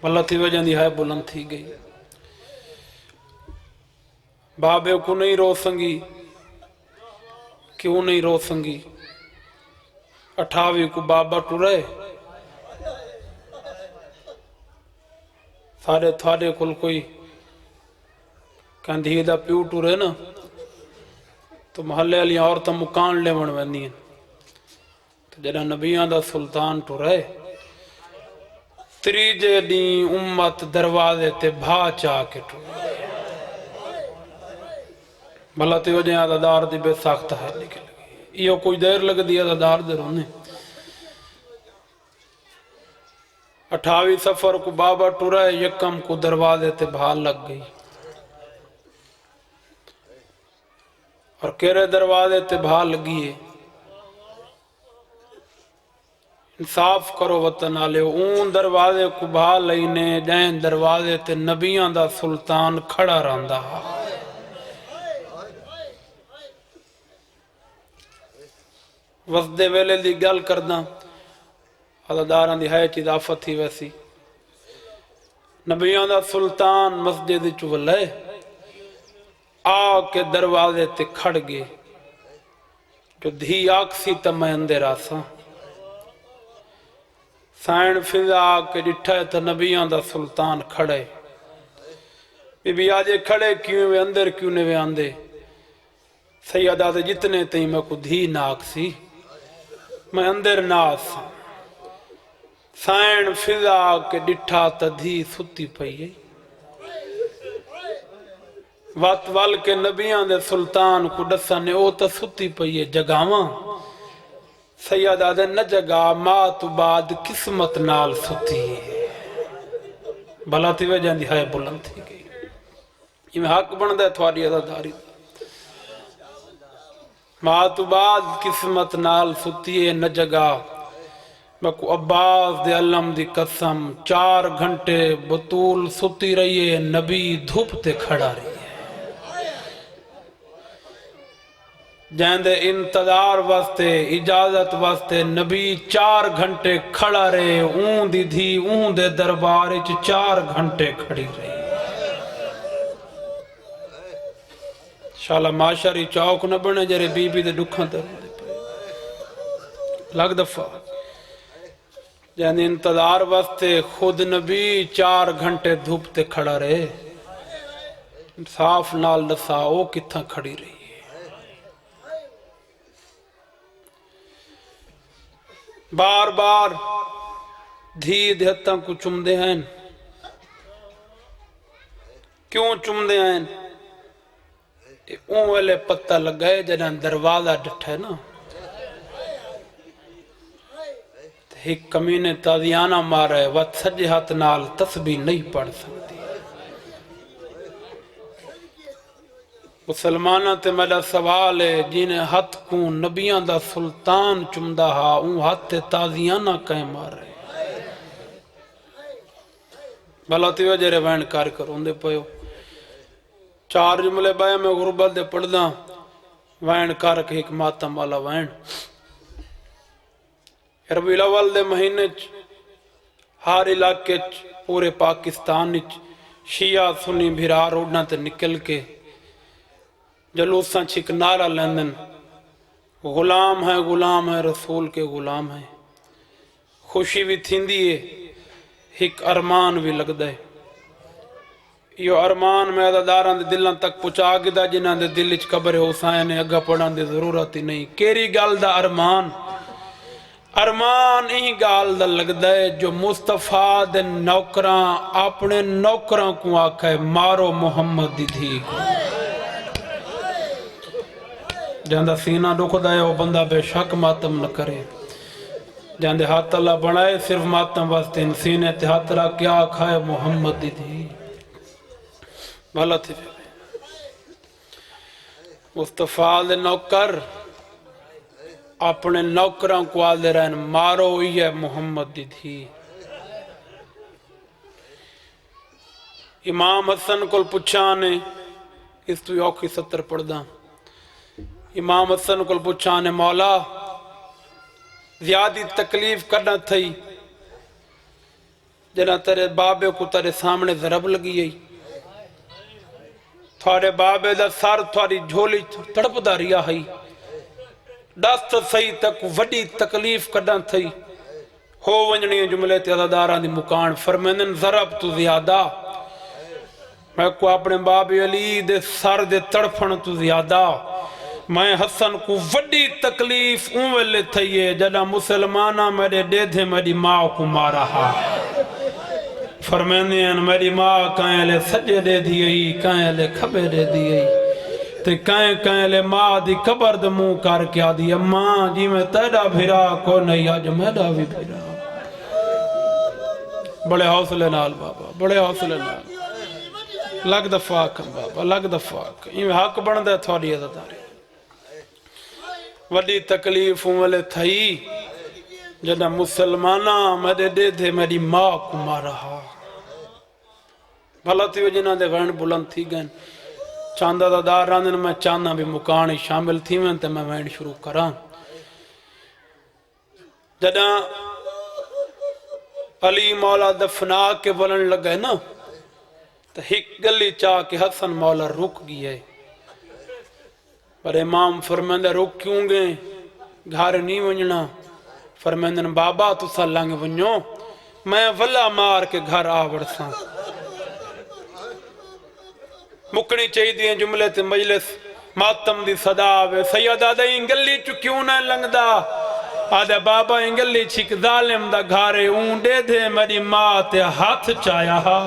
اللہ تھی وجہ دی ہے بلند تھی گئی بابے کو نہیں رو سنگی کیوں نہیں رو سنگی 28 کو بابا ٹرے سارے تھارے کل کوئی کہندھی دا پیو ٹرے نا تو محلے علی عورتیں مکان لے من ویندی ہیں تو جڑا نبیان دا سلطان ٹرے تریجے دیں امت دروازے تے بھا چاہ کے ٹرے بھلا تے وجہ عددار دی بے ساختہ ہے نکل گئی یہ کوئی دیر لگ دی عددار دے رونے 28 سفر کو بابا ٹرے یکم کو دروازے تے بھا لگ گئی اور کیرے دروازے تے بھا لگیے انصاف کرو وطن آلے اون دروازے کو بھا لینے جائیں دروازے تے نبیان دا سلطان کھڑا رہندا وسدے ویلے دی گل کرداں عدداراں دی ہے اضافت تھی ویسی نبیان دا سلطان مسجد چولے آ کے دروازے تے کھڑ گئے جو دھی آکسی تمہیں اندر آساں سائن فضا کے ڈٹھائے تا نبیان دا سلطان کھڑے بی بی آجے کھڑے کیوں وے اندر کیوں نے وے آندے سیدہ دے جتنے تئیں میں کو دھی ناکسی میں اندر ناس سائن فضا کے ڈٹھا تا دھی ستی پئی وات وال کے نبیان دے سلطان کو ڈسانے او تا ستی پئی جگاواں سیدہ دے نہ جگا ماں تو بعد قسمت نال ستی بھلا تھی وجہ دی ہے بلند تھی گئی یہ میں حق بن دے تھواری عدداری ماں تو بعد قسمت نال ستی نہ جگا میں کو عباس دے علم دی قسم 4 گھنٹے بطول ستی رہی ہے نبی دھوپ تے کھڑا رہی ہے جہاں دے انتظار واسطے اجازت واسطے نبی 4 گھنٹے کھڑا رہے اون دی دھی اون دے دربار 4 گھنٹے کھڑی رہی شالا معاشری چوک نہ بنے جرے بی بی دے دکھاں تے لگ دفعہ جہاں دے انتظار واسطے خود نبی 4 گھنٹے دھوپ تے کھڑا رہے صاف نال دسا او کتھاں کھڑی رہی بار بار دھی دہتاں کو چم دے ہیں کیوں چم دے ہیں اون ویلے پتہ لگائے جنہاں دروازہ ڈٹھے نا ایک کمینے تازیانہ مارا ہے وات سجے ہاتھ نال تسبیح نہیں پڑھ سکتی مسلمانہ تے میرا سوال ہے جنہیں ہاتھ کو نبیان دا سلطان چمدہ ہا اون ہاتھ تے تازیانہ کہیں مار رہے بھلا تی وجہ روین کار کروں دے پہو 4 جملے بائے میں غربت دے پڑھ دا وین کار کے ایک ماتم والا وین ربیع الاول دے مہینے ہر علاقے پورے پاکستان شیعہ سنی بھرا روڈنا تے نکل کے جلوساں چھک نعرہ لیندن غلام ہے رسول کے غلام ہے خوشی بھی تھیندی ہے ایک ارمان بھی لگ دے یہ ارمان میں عدداراں دے دلان تک پچا گدا جنہاں دے دل اچ قبر حسین اگا پڑھان دے ضرورت ہی نہیں کیری گال دا ارمان ہی گال دا لگ دے جو مصطفیٰ دے نوکراں اپنے نوکراں کو آکھے مارو محمد دی دھی کو جہاں دا سینہ دکھ دائے وہ بندہ بے شک ماتم نہ کرے جہاں دے ہاتھ اللہ بنائے صرف ماتم واسطے ان سینے تے ہاتھ رہا کیا کھائے محمد دی تھی بھلا تھی مصطفیٰ دے نوکر اپنے نوکروں کو آدھے رہن مارو یہ محمد دی تھی امام حسن کو پچھانے اس تو یوکی 70 پڑھ دا امام حسن کو پچھانے مولا زیادی تکلیف کرنا تھی جنا تیرے بابے کو تیرے سامنے ضرب لگی ہے تھوڑے بابے دا سر تھوڑی جھولی تڑپ دا ریا ہے دست صحیح تک وڈی تکلیف کڈن تھی ہو ونجنی جملے تے عزاداران دی مکان فرمیندن ضرب تو زیادہ میں کو اپنے باب علی دے سر دے تڑپن تو زیادہ میں حسن کو وڈی تکلیف ویلے تھئیے جڑا مسلمانہ میرے ڈیدھے میری ماں کو مارا ہا فرمیندیں میری ماں کہیں لے سجے دے دیئی کہیں لے کھبے دے دیئی تے کہیں لے ماں دی قبر دے منہ کر کے آدھی اماں جی میں تیرا بھیرا کو نہیں آج میرا بھی بھیرا بڑے حوصلے نال بابا بڑے حوصلے نال لگ دفاع کم بابا لگ دفاع کم یہ حق بن دے تھوڑی عزتداری وڈی تکلیف والے تھئی جدا مسلمانہ میرے دے دے میری ماں کو مارا ہا بھلا تھی وجنہ دے غین بلند تھی گئن چاندہ دا دار راندن میں چاندہ بھی مکانی شامل تھی میں تے میں وین شروع کران جدا علی مولا دفنا کے بلن لگے نا تو ہک گلی چاہ کے حسن مولا رک گئے پر امام فرمیندے رک کیوں گئے گھر نہیں ونجنا فرمیندن بابا تو سا لنگ ونجو میں ولا مار کے گھر آوڑ ساں مکنی چاہی دیئے جملے تے مجلس ماتم دی صدا آوے سیدہ دا انگلی چکیوں نہ لنگ دا آدھے بابا انگلی چھک ظالم دا گھارے اون دے دے میری ماں تے ہاتھ چایا ہا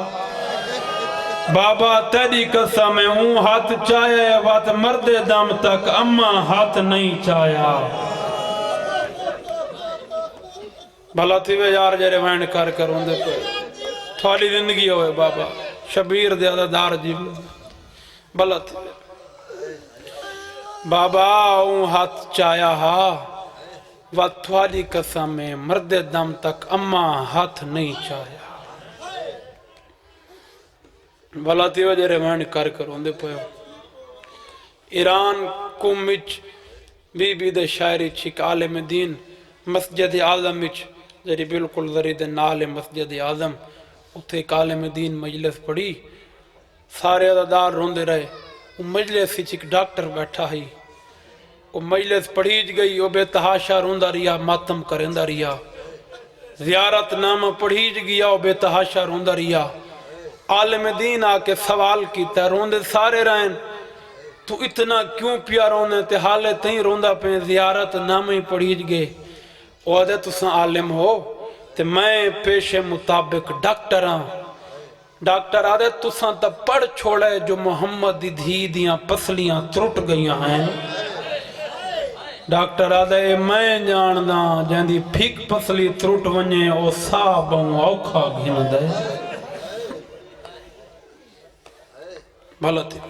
بابا تیری قسم اون ہاتھ چایا وات مرد دم تک اما ہاتھ نہیں چایا بھلا تھی وے یار جرے وین کر کر ہوندے پہ تھوڑی زندگی ہوئے بابا شبیر دے عددار جی بھلا تھی بابا اون ہاتھ چایا ہا وات تھوڑی قسم مرد دم تک اما ہاتھ نہیں چایا بھلا تھی وے جرے وین کر کر ہوندے پہ ایران کو مچ بی بی دے شاعری چھک عالم دین مسجد اعظم وچ جڑی بالکل زرید نال مسجد اعظم اتھے ایک عالم دین مجلس پڑھی سارے عزادار روندے رہے وہ مجلس وچ ایک ڈاکٹر بیٹھا ہی وہ مجلس پڑھیج گئی وہ بے تحاشا روندا رہیا ماتم کرندا رہیا زیارت نامہ پڑھیج گیا وہ بے تحاشا روندا رہیا عالم دین آ کے سوال کیتا روندے سارے رہن تو اتنا کیوں پیا روندے تے حالے تہیں روندا پہ زیارت نامہ ہی پڑھیج گئے وہ آدھے تساں عالم ہو تے میں پیش مطابق ڈاکٹر ہاں ڈاکٹر آدھے تساں تا پڑھ چھوڑے جو محمد دی دھی دیاں پسلیاں ترٹ گئیاں ہیں ڈاکٹر آدھے میں جاندہ جاندی پھیک پسلی ترٹ ونجے او صاحبوں اوکھا گھن دے بھلا تھی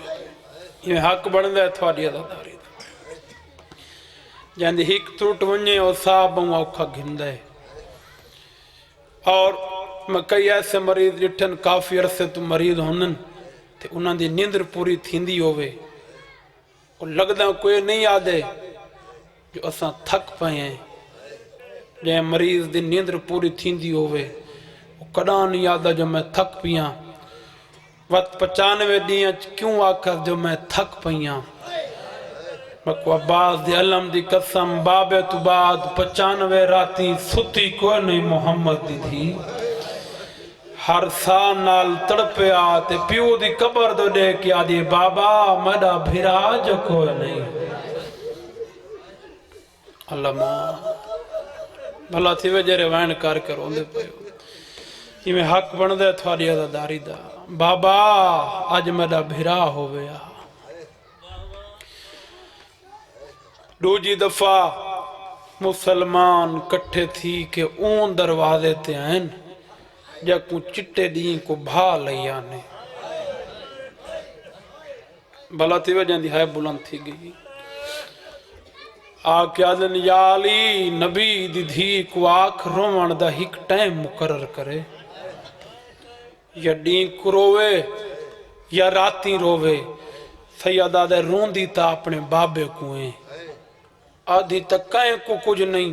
یہ حق بڑھ دے تھوڑی عزاداری جاندی ہک ترٹ ونجے او صاحبوں اوکھا گھن دے اور میں کئی ایسے مریض جٹھن کافی عرصے تو مریض ہونن تے انہاں دی نیندر پوری تھیندی ہوئے اور لگدہ کوئی نہیں آدھے جو اساں تھک پائے ہیں جائے مریض دی نیندر پوری تھیندی ہوئے وہ کڑاں نہیں آدھا جو میں تھک پیاں وقت 95 دیاں کیوں آکھا جو میں تھک پیاں مکو عباس دی علم دی قسم بابے تو بعد 95 راتی ستی کوئی نہیں محمد دی تھی ہر سال نال تڑپے آتے پیو دی قبر دو دے کے آدھی بابا مدہ بھیرا جو کوئی نہیں اللہ ماں بھلا تھی وے جرے وین کر کر ہوندے پہ یہ میں حق بن دے تھوڑی عزاداری دا بابا آج مدہ بھیرا ہویا دوجی دفعہ مسلمان کٹھے تھی کہ اون دروازے تے ہیں جا کو چٹے دین کو بھا لئی آنے بھلا تھی وجہ دی ہے بلند تھی گئی آکے آدھن یا علی نبی دی دھی کو آکھ روان دا ہک ٹائم مقرر کرے یا دین کو روے یا راتی روے سیدہ دے روندی تا اپنے بابے کوئیں آدھی تک کائیں کو کچھ نہیں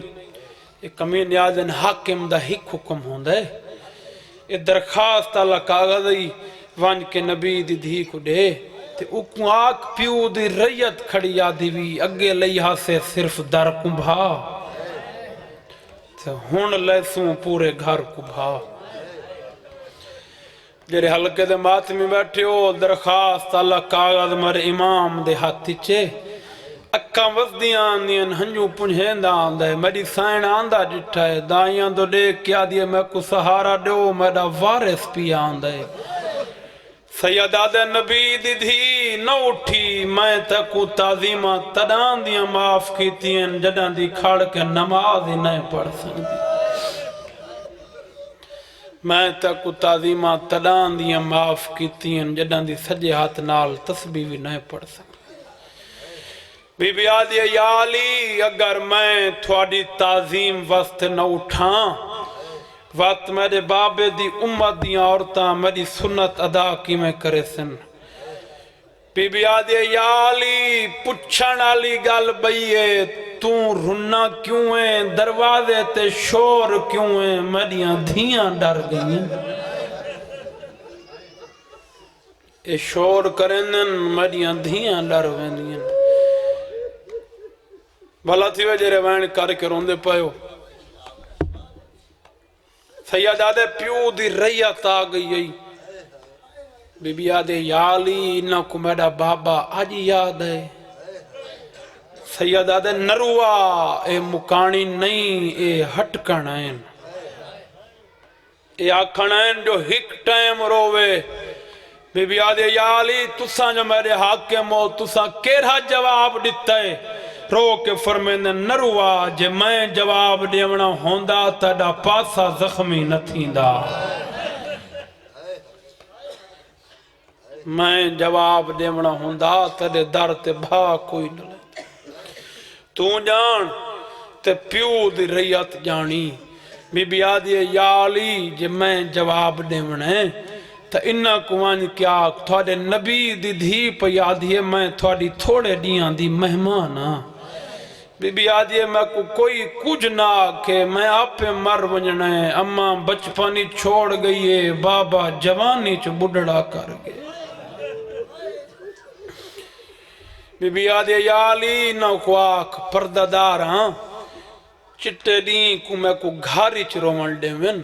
یہ کمین آدھن حاکم دا ہک حکم ہوندے یہ درخواست اللہ کاغذ ونج کے نبی دی دھی کو دے تے اکو آک پیو دی ریت کھڑی آدھی بھی اگے لئیہا سے صرف در کمبھا تے ہون لیسوں پورے گھر کمبھا جڑے حلقے دے ماتمی بیٹھے ہو درخواست اللہ کاغذ مر امام دے ہاتھی چے اکاں وزدیاں آندیاں ہنجو پنجھیندہ آندہ ہے میری سائن آندہ جٹھا ہے دائیاں دو دیکھ کیا دیئے میں کو سہارا دو میرا وارث پی آندہ ہے سیدہ دے نبی دی دھی نہ اٹھی میں تکو تعظیمہ تدان دیاں معاف کیتیں جداں دی کھڑ کے نماز ہی نہیں پڑھ سکتی میں تکو تعظیمہ تدان دیاں معاف کیتیں جداں دی سجے ہاتھ نال تسبیح بھی نہیں پڑھ سکتی بی بی آدھی یا علی اگر میں تھوڑی تعظیم وقت نہ اٹھاں وقت میرے بابے دی امت دی عورتاں میری سنت ادا کی میں کرے سن بی بی آدھی یا علی پچھن علی گل بئیے تو رنا کیوں ہیں دروازے تے شور کیوں ہیں میریاں دھیاں ڈر گئیں اے شور کرنن میریاں دھیاں ڈر ویندیاں بھلا تھی وے جرے وین کر کے روندے پائیو سیدہ دے پیو دی ریت آ گئی بی بی آدھے یا علی انہاں کو میرا بابا آج یاد ہے سیدہ دے نروا اے مکانی نہیں اے ہٹکنائن اے آکھنائن جو ہک ٹائم روے بی بی آدھے یا علی تساں جو میرے حاکم ہو تساں کیرہا جواب دیتا ہے رو کے فرمیندے نروا جے میں جواب دیونا ہوندہ تڑا پاسا زخمی نہ تھیندا میں جواب دیونا ہوندہ تڑے در تے بھا کوئی نہ لیتا تو جان تے پیو دی ریت جانی بی بی آدھی یا علی جے میں جواب دیونے تا انہا کوان کیا تھوڑے نبی دی دھی پہ یادی ہے میں تھوڑی تھوڑے دیاں دی مہمانا بی بی آدھی ہے میں کوئی کچھ نہ کہ میں آپ پہ مر ونجنا ہے اماں بچپانی چھوڑ گئی ہے بابا جوانی چو بڑھڑا کر گئے بی بی آدھی ہے یا علی نہ کو آکھ پردہ دار ہاں چٹے دیں کو میں کو گھاری چرو ملڈے من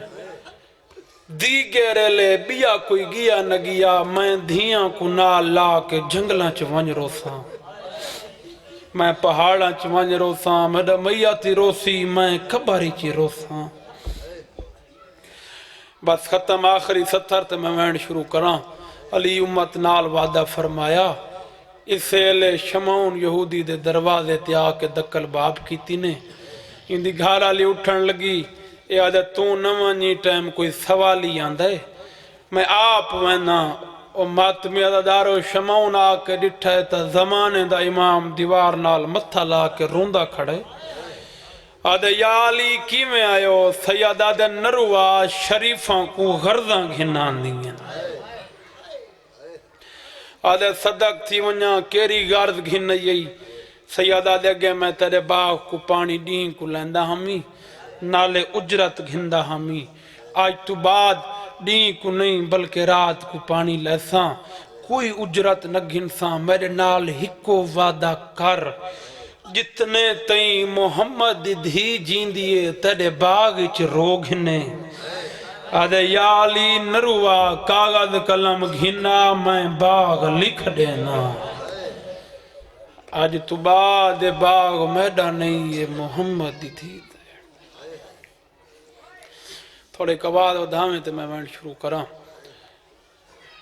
دی گیرے لے بیا کوئی گیا نہ گیا میں دھیاں کو نال لا کے جنگلاں چ ونج روساں میں پہاڑاں چ ونج روساں میڈا میاں تی روسی میں کباری چی روساں بس ختم آخری ستر تے میں وینڈ شروع کراں علی امت نال وعدہ فرمایا اس لے شمعون یہودی دے دروازے تے آ کے دکل باب کیتی نے ان دی گھر والی اٹھن لگی اے آدھے تو نوانی ٹائم کوئی سوالی آندھے میں آپ وینا او ماتمی عددارو شمعون آ کے ڈٹھا ہے تا زمانے دا امام دیوار نال متھا لا کے روندہ کھڑے آدھے یا علی کی میں آئیو سید آدھے نروا شریفاں کو غرضاں گھنان دیں آدھے صدق تھی ونیا کیری غرض گھن یہی سید آدھے گے میں تیرے باغ کو پانی دین کو لیندہ ہمی نالے اجرت گھندہ ہمی آج تو بعد دین کو نہیں بلکہ رات کو پانی لیساں کوئی اجرت نہ گھنساں میرے نال ہکو وعدہ کر جتنے تئیں محمد دھی جین دیئے تیرے باغ چ روگھنے آدھے یا علی نروا کاغذ قلم گھنا میں باغ لکھ دینا آج تو بعد باغ میڈا نہیں یہ محمد دھی تھوڑے کباد و دھامے تے میں وینڈ شروع کراں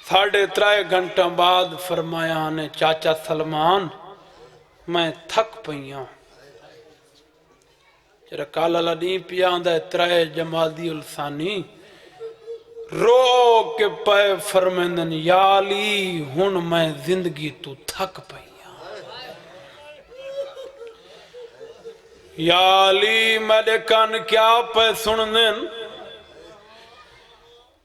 3.5 گھنٹہ بعد فرمایا نے چاچا سلمان میں تھک پئیاں جرا کالا لڑی پیاں دے 3 جمادی الثانی رو کے پے فرمیندن یا علی ہن میں زندگی تو تھک پئیاں یا علی میرے کان کیا پہ سنن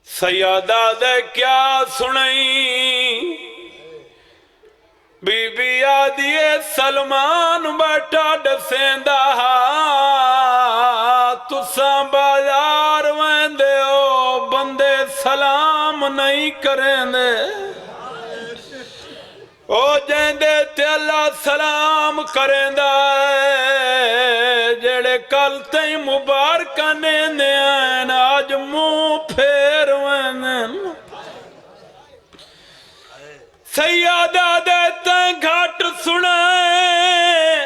سیادہ دے کیا سنئی بی بی آدھیے سلمان بیٹا ڈسیندہ تساں بازار ویندے ہو بندے سلام نہیں کریں دے او جیندے تے اللہ سلام کریں دا جڑے کل تئی مبارکہ نیندے آئین آج منہ پھیر وینن سیادہ دیتے گھاٹ سنائیں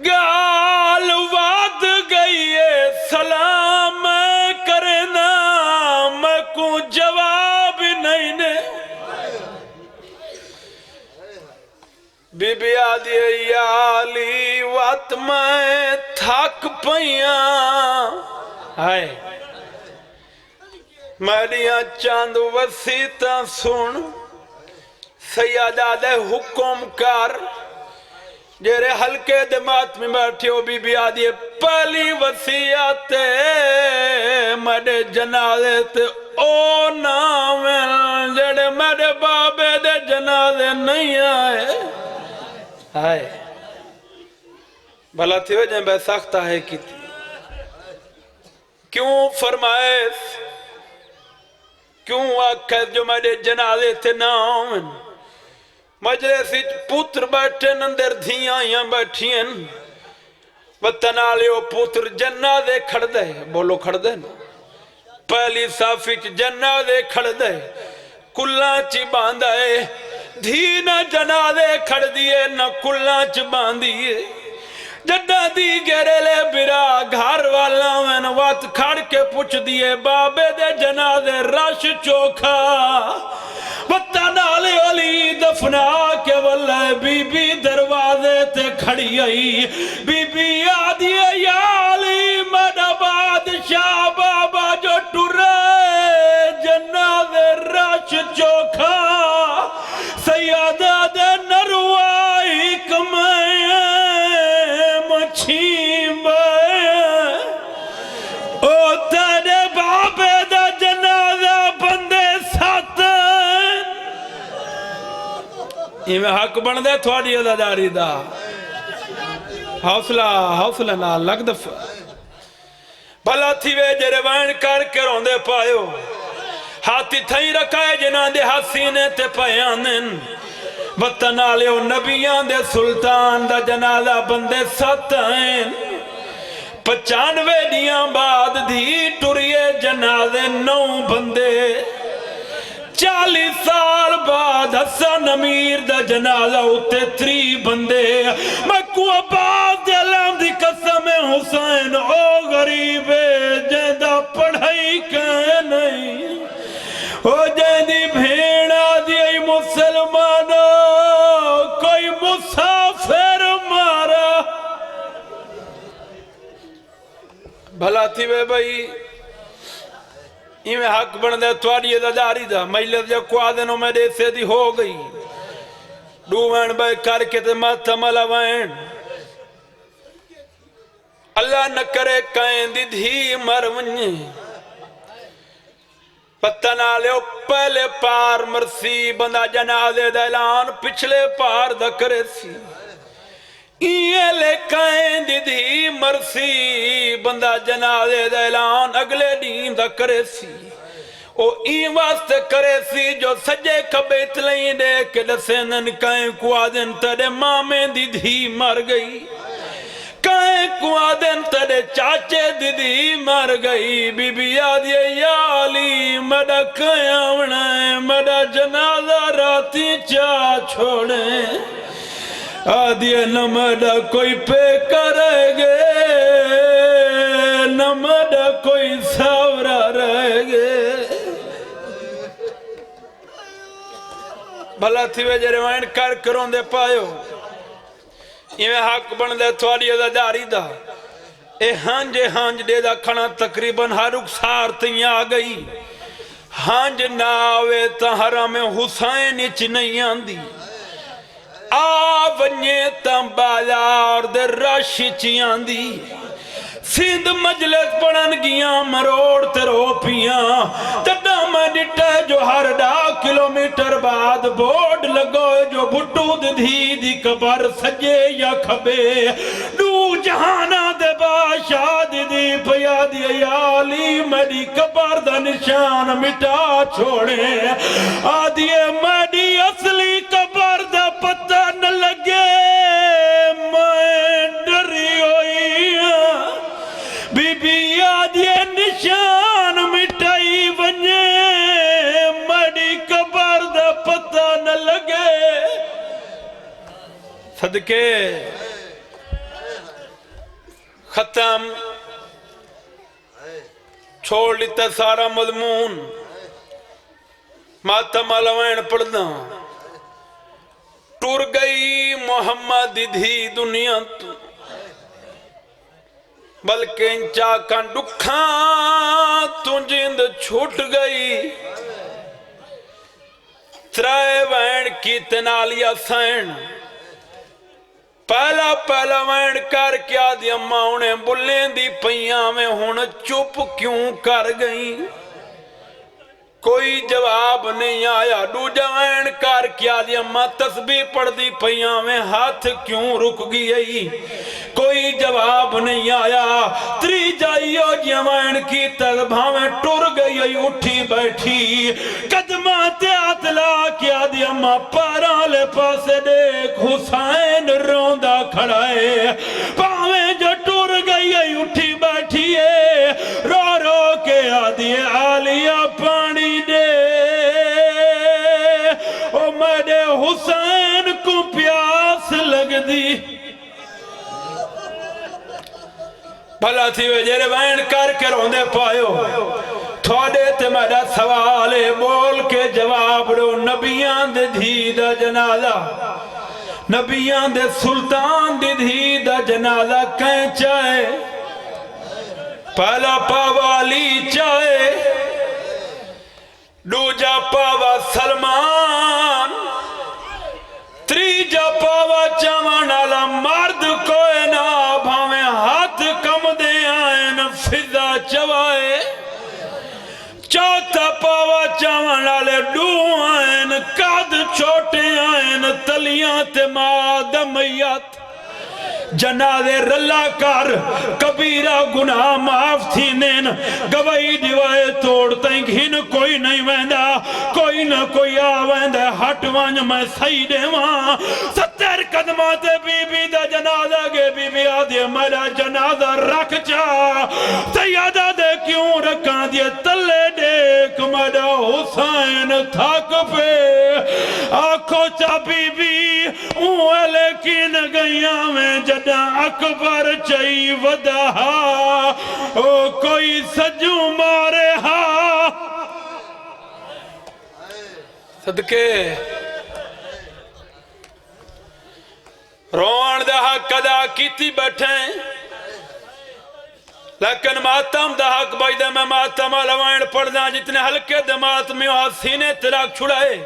گال واد گئی ہے سلام کرنا میں کو جواب نہیں نے بی بی آدھی یالی وات میں تھاک پئیاں آئے میریاں چاند وسیطہ سن سیادہ دے حکم کر جیرے ہلکے دمات میں بیٹھے ہو بی بی آدھی پہلی وسیعت میرے جنازے تے او نامل جیڑے میرے بابے دے جنازے نہیں آئے بھلا تھی وجہ بے ساختہ ہے کی تھی کیوں فرمائے کیوں آکھے جو میرے جنازے تے نامل مجلس پوتر بیٹھے اندر دھیاں یا بیٹھیں وطن آلیو پوتر جنازے کھڑ دے بولو کھڑ دے نا پہلی صافی جنازے کھڑ دے کلاں چی باندھائے دھی نہ جنازے کھڑ دیئے نہ کلاں چی باندھیے جڈا دی گرے لے برا گھر والا میں وات کھڑ کے پوچھ دیئے بابے دے جنازے رش چوکھا وطن آلے علی دفنا کے واللہ بی بی دروازے تے کھڑی آئی بی بی آدھی علی مدہ بادشاہ بابا جو ٹرے جنازے رش چوکھا سیادہ دے نروائی کمائیں مچھیم بائیں او تیرے بابے دا جنازہ بندے ساتھ یہ میں حق بن دے تھوڑی عدداری دا حوصلہ نہ لگ دفع بھلا تھی وے جرے وین کر کے روندے پائیو ہاتھی تھائی رکھائے جنہاں دے حسینے تے پیانن وطن آلیو نبیان دے سلطان دا جنازہ بندے ستائن 95 دیاں بعد دھی ٹریے جنازے 9 بندے 40 سال بعد حسن امیر دا جنازہ ہوتے 3 بندے میں کو عباس علم دی قسم حسین او غریب جیدہ پڑھائی کہیں نہیں او جیدی بھیڑا دی مسلمانوں کوئی مسافر مارا بھلا تھی وے بھائی میں حق بن دے تواری اداری دا مجلس جا کو آدنوں میں دے سے دی ہو گئی ڈووین بے کر کے تے مات ملا وین اللہ نہ کرے کہیں دی دھی مرونی پتہ نہ لیو پہلے پار مرسی بندہ جنازے دا اعلان پچھلے پار دا کرے سی یہ لے کہیں دی دھی مرسی بندہ جنازے دا اعلان اگلے دین دا کرے سی او این واسطے کرے سی جو سجے کبے اتلیں دے کہ دسینن کہیں کو آدن تڑے مامیں دی دھی مر گئی کہیں کو آدن تڑے چاچے دی دھی مر گئی بی بی آدھی یا علی مڈا کہیں آونے مڈا جنازہ راتی چاہ چھوڑیں آدھی نمڈا کوئی پہ کرے گے نمڈا کوئی ساورا رہ گے بھلا تھی وے جروائن کر کروں دے پائیو یہ میں حق بن دے تھوڑی اداری دا اے ہانج دے دا کھنا تقریباً ہر رخسار تھی آگئی ہانج ناوے تا حرم حسین اچ نہیں آندی آونیے تم بازار دے راشی چیان دی سندھ مجلس پڑھن گیاں مروڑ تیرو پیاں تڈا میں ڈٹے جو ہر 10 کلومیٹر بعد بورڈ لگو جو بھٹو دی دی قبر سجے یا کھبے دو جہانا دے بادشاہ دی پیا دی علی میری قبر دا نشان مٹا چھوڑے آدھی میری اصلی قبر دا پتہ نہ لگے میں ڈری ہوئی بی بی آدھی نشان مٹائی ونجے میری قبر دا پتہ نہ لگے صدقے ختم چھوڑ لیتا سارا مضمون ماتم علوین پڑھنا ٹور گئی محمد دھی دنیا تو بلکہ انچا کا ڈکھاں تو جند چھوٹ گئی ترائے وین کی تنالیا سین پہلا وین کر کیا دی اممہ انہیں بلیں دی پہیاں میں ہون چپ کیوں کر گئیں کوئی جواب نہیں آیا دو جوین کر کیا دی اممہ تسبیح پڑھ دی پہیاں میں ہاتھ کیوں رک گئی کوئی جواب نہیں آیا تری جائیو جوین کی تذبہ میں ٹور گئی اٹھی بیٹھی قدمات اطلا کیا دی اممہ پارالے پاسے دیکھ حسین روندہ کھڑائے پاویں جو ٹور گئی اٹھی بیٹھی رو رو کے آدھی عالیہ پانی دے او میرے حسین کو پیاس لگ دی بھلا تھی وے جیرے وین کر کے روندے پائیو تھوڑے تے میرا سوالے بول کے جواب رو نبیان دے دھی دا جنازہ نبیان دے سلطان دے دھی دا جنازہ کہیں چاہے پہلا پاوالی چاہے دوجا پاوا سلمان تریجا پاوا چاوان آلا مرد کوئے نا بھاویں ہاتھ کم دے آئین فضا چوائے چوتھا پاوا چاوان آلے ڈو آئین قد چھوٹے آئین تلیاں تے مادمیت جنازے رلا کر کبیرہ گناہ معاف تھی نین گوائی دیوائے توڑتیں گھن کوئی نہیں ویندہ کوئی نہ کوئی آویندہ ہٹ وانج میں سیدے وہاں 70 قدمات بی بی دا جنازہ گے بی بی آدھے میرا جنازہ رکھ چا سیادہ دے کیوں رکھا دیے تلے دیکھ میرا حسین تھاک پہ آنکھو چا بی بی لیکن گئیاں میں جدہ اکبر چاہی ودا او کوئی سجو مارے ہا صدقے روان دا حق ادا کیتی بیٹھیں لیکن ماتم دا حق بائدہ میں ماتم علوائن پڑھنا جتنے ہلکے دے ماتمی وہاں سینے تراک چھڑائے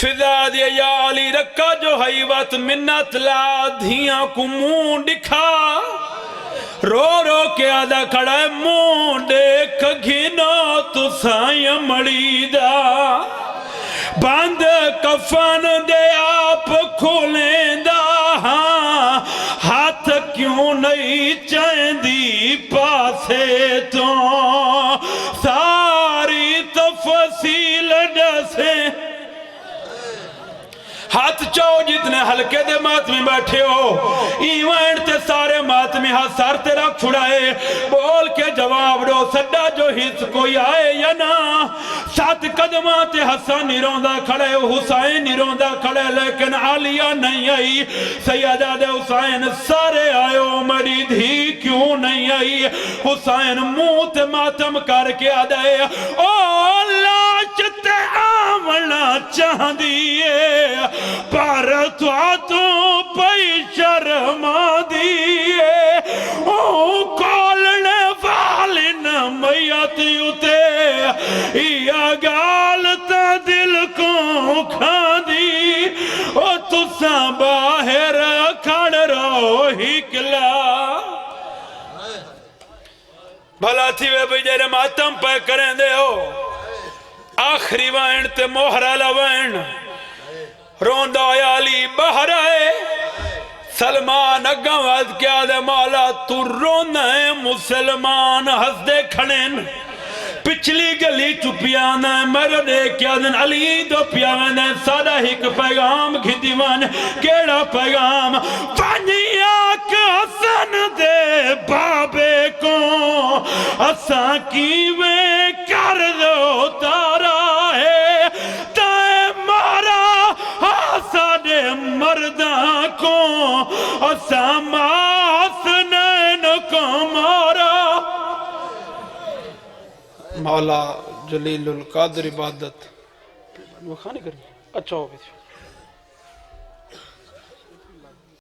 فضا دیا یا علی رکھا جو حیوت منت لا دھیاں کو مون دکھا رو رو کے آدھا کھڑا ہے مون دیکھ گھنو تو سائیں مڑی دا باندھ کفن دے آپ کھولیں دا ہاتھ کیوں نہیں چاہیں دی پاسے تو ساری تفصیل ڈسے ہاتھ چاو جتنے ہلکے دے ماتمی بیٹھے ہو ایوینٹ تے سارے ماتمی ہاتھ سار تے رکھ چھڑائے بول کے جواب دو سڈا جو حص کوئی آئے یا نا 7 قدمات حسن نیروندہ کھڑے حسین نیروندہ کھڑے لیکن عالیہ نہیں آئی سیدہ دے حسین سارے آئے میری دھی کیوں نہیں آئی حسین موت ماتم کر کے آدھے او لاش تے آمنا چاہ دیئے پر تو پئی شرما دیئے او کولنے والی نمیت یوتے یا گالتا دل کو کھا دی او تسا باہر کھڑ رو ہی کلا بھلا تھی وے بجیر ماتم پہ کریں دے ہو آخری وائن تے محرہ لوائن روندہ علی باہر آئے سلمان اگاں وعد کیا دے مولا تو رونا ہے مسلمان ہس دے کھڑین پچھلی گلی چپیانا ہے میرے دیکھیا دن علی دو پیانا ہے سادہ ہی پیغام گھی دیوان کیڑا پیغام پانی آک حسن دے بابے کو حسن کیویں کر دو تارا ہے تائے مارا حسن مردہ کو حسن حسنین کو مارا مولا جلیل القادر عبادت وہ کھانے کریں اچھا ہو گئی